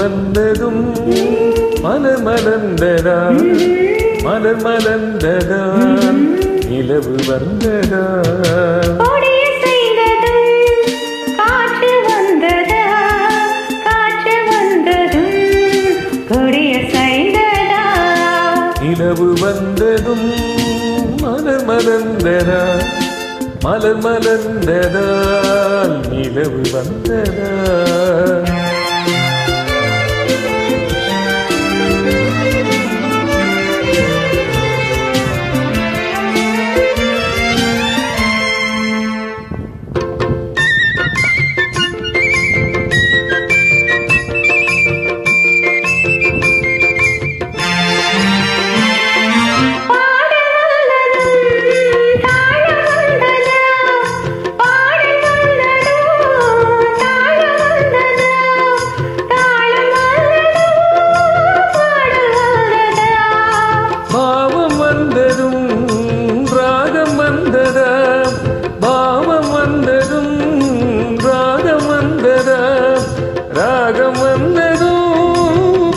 வந்ததும் மலர் மலர்ந்ததா மலர் மலர்ந்ததா நிலவு வந்ததா நிலவு வந்ததும் மலர் மலர்ந்ததா மலர் மலர்ந்ததால் நிலவு வந்ததா ராகம் வந்ததும்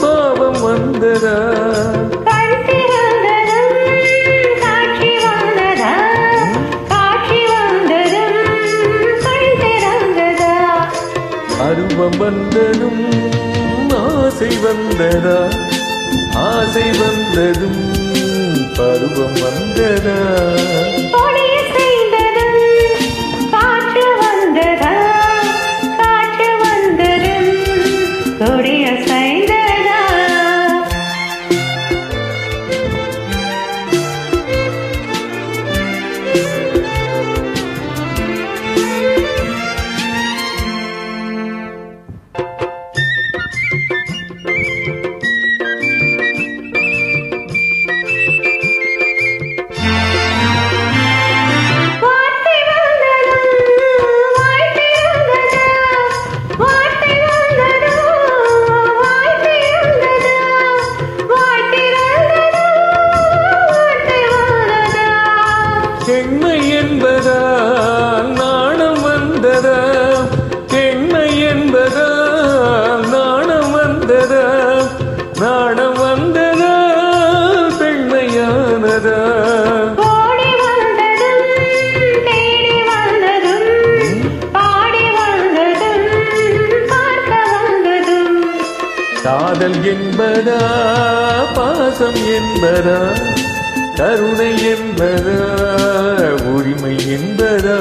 பாவம் வந்ததா அருவம் வந்ததும் ஆசை வந்ததா ஆசை வந்ததும் பருவம் வந்ததா பெண்மை என்பதா நாணம் வந்ததா பெண்மை என்பதா நாணம் வந்ததா நாணம் வந்ததா பெண்மையானதா காதல் என்பதா பாசம் என்பதா கருணை என்பதா உரிமை என்பதா